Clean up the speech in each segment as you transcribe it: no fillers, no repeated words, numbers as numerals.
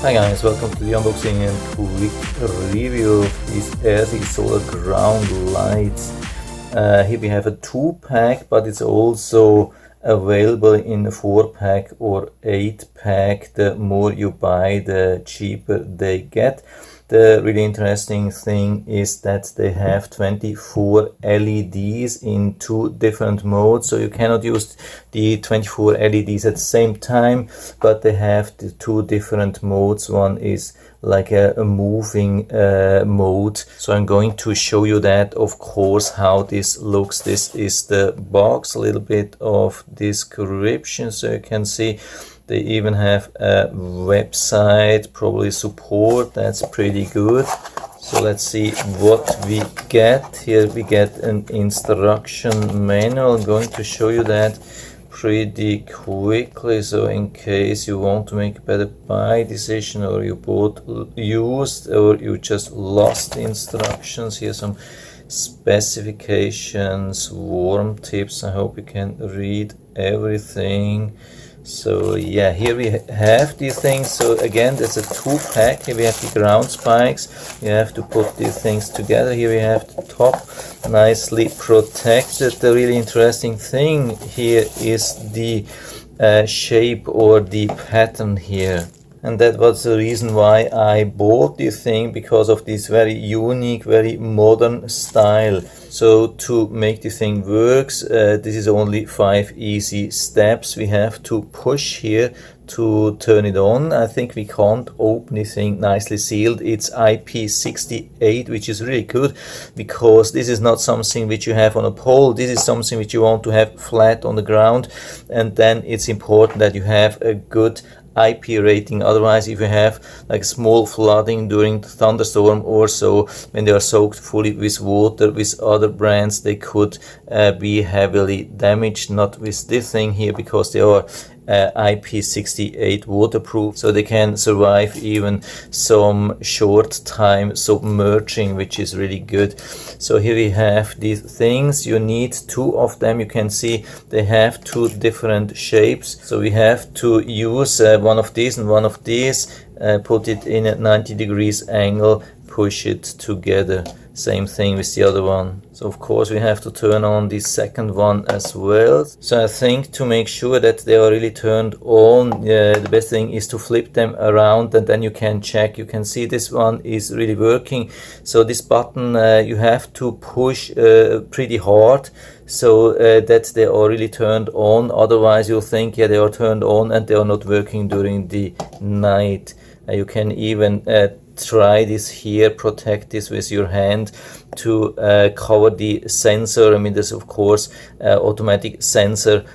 Hi guys, welcome to the unboxing and quick review of these Airsee solar ground lights. Here we have a 2-pack, but it's also available in a 4-pack or 8-pack. The more you buy, the cheaper they get. The really interesting thing is that they have 24 LEDs in 2 different modes, so you cannot use the 24 LEDs at the same time, but they have the 2 different modes. One is like a moving mode, so I'm going to show you that, of course, how this looks. This is the box, a little bit of description so you can see. They even have a website, probably support. That's pretty good. So let's see what we get. Here we get an instruction manual. I'm going to show you that pretty quickly, so in case you want to make a better buy decision, or you bought used, or you just lost the instructions. Here some specifications, warm tips. I hope you can read everything. So yeah, here we have these things. So again, there's a 2-pack. Here we have the ground spikes. You have to put these things together. Here we have the top, nicely protected. The really interesting thing here is the shape or the pattern here. And that was the reason why I bought this thing, because of this very unique, very modern style. So to make this thing works, this is only 5 easy steps. We have to push here to turn it on. I think we can't open this thing, nicely sealed. It's IP68, which is really good, because this is not something which you have on a pole. This is something which you want to have flat on the ground, and then it's important that you have a good IP rating. Otherwise, if you have like small flooding during the thunderstorm or so, when they are soaked fully with water with other brands, they could be heavily damaged. Not with this thing here, because they are IP68 waterproof, so they can survive even some short time submerging, which is really good. So here we have these things. You need 2 of them. You can see they have 2 different shapes, so we have to use one of these and one of these, put it in a 90 degrees angle, push it together. Same thing with the other one. So of course we have to turn on the second one as well. So I think to make sure that they are really turned on, the best thing is to flip them around, and then you can check. You can see this one is really working. So this button you have to push pretty hard, so that they are really turned on. Otherwise you'll think, yeah, they are turned on and they are not working during the night. You can even try this here, protect this with your hand to cover the sensor. I mean, there's of course automatic sensor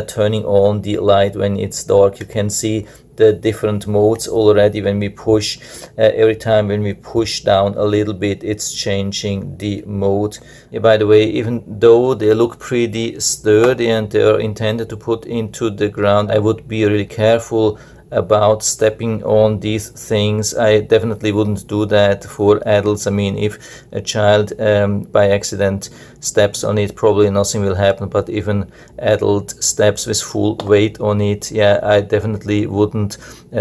turning on the light when it's dark. You can see the different modes already when we push. Every time when we push down a little bit, it's changing the mode. Yeah, by the way, even though they look pretty sturdy and they are intended to put into the ground, I would be really careful about stepping on these things. I definitely wouldn't do that for adults. I mean, if a child by accident steps on it, probably nothing will happen, but if an adult steps with full weight on it, yeah, I definitely wouldn't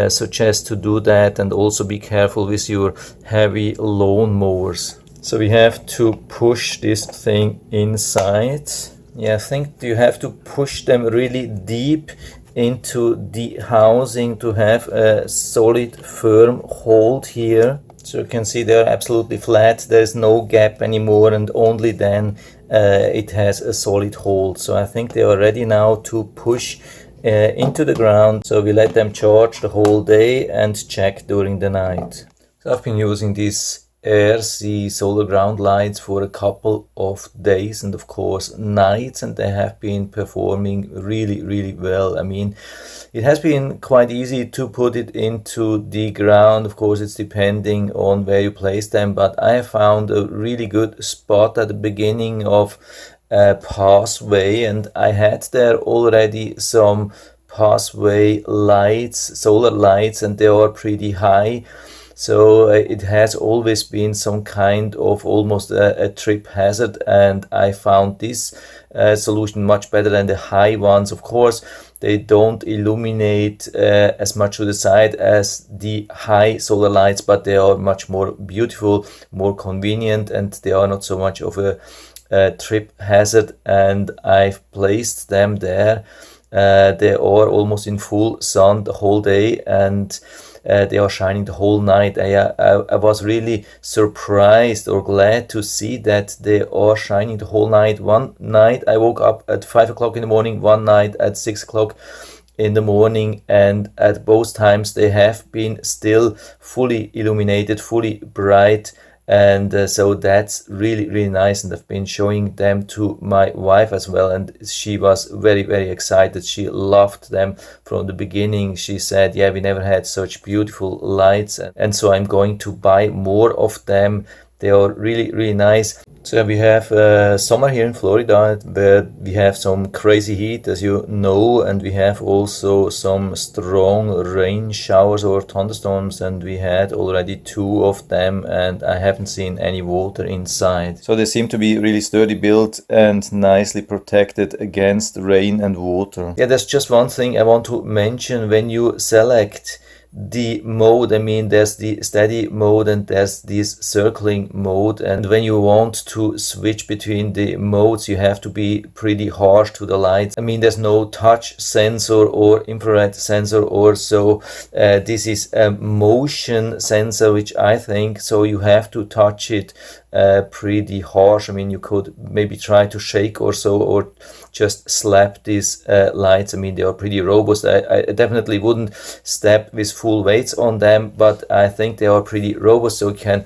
suggest to do that. And also be careful with your heavy lawn mowers. So we have to push this thing inside. Yeah, I think you have to push them really deep into the housing to have a solid, firm hold here. So you can see they're absolutely flat. There's no gap anymore, and only then it has a solid hold. So I think they are ready now to push into the ground. So we let them charge the whole day and check during the night. So I've been using these Airsee solar ground lights for a couple of days and of course nights, and they have been performing really well. I mean, it has been quite easy to put it into the ground. Of course, it's depending on where you place them, but I found a really good spot at the beginning of a pathway, and I had there already some pathway lights, solar lights, and they are pretty high. So it has always been some kind of almost a trip hazard, and I found this solution much better than the high ones. Of course, they don't illuminate as much to the side as the high solar lights, but they are much more beautiful, more convenient, and they are not so much of a trip hazard. And I've placed them there. They are almost in full sun the whole day, and they are shining the whole night. I was really surprised or glad to see that they are shining the whole night. One night I woke up at 5 o'clock in the morning, one night at 6 o'clock in the morning, and at both times they have been still fully illuminated, fully bright. And so that's really nice, and I've been showing them to my wife as well, and she was very excited. She loved them from the beginning. She said, yeah, we never had such beautiful lights, and so I'm going to buy more of them. They are really nice. So we have summer here in Florida, but we have some crazy heat, as you know, and we have also some strong rain showers or thunderstorms, and we had already 2 of them, and I haven't seen any water inside. So they seem to be really sturdy built and nicely protected against rain and water. Yeah, there's just one thing I want to mention. When you select the mode, I mean, there's the steady mode and there's this circling mode, and when you want to switch between the modes, you have to be pretty harsh to the lights. I mean, there's no touch sensor or infrared sensor or so. This is a motion sensor, which I think, so you have to touch it pretty harsh. I mean, you could maybe try to shake or so, or just slap these lights. I mean, they are pretty robust. I definitely wouldn't step with full weights on them, but I think they are pretty robust, so you can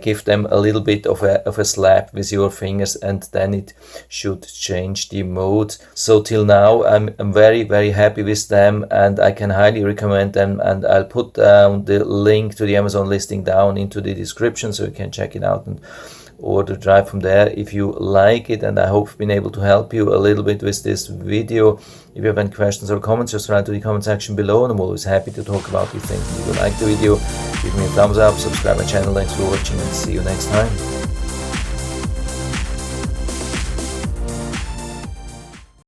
give them a little bit of a slap with your fingers, and then it should change the mode. So till now I'm very happy with them, and I can highly recommend them, and I'll put down the link to the Amazon listing down into the description, so you can check it out and order drive from there if you like it. And I hope I've been able to help you a little bit with this video. If you have any questions or comments, just write to the comment section below, and I'm always happy to talk about these things. If you like the video, give me a thumbs up, subscribe my channel. Thanks for watching, and see you next time.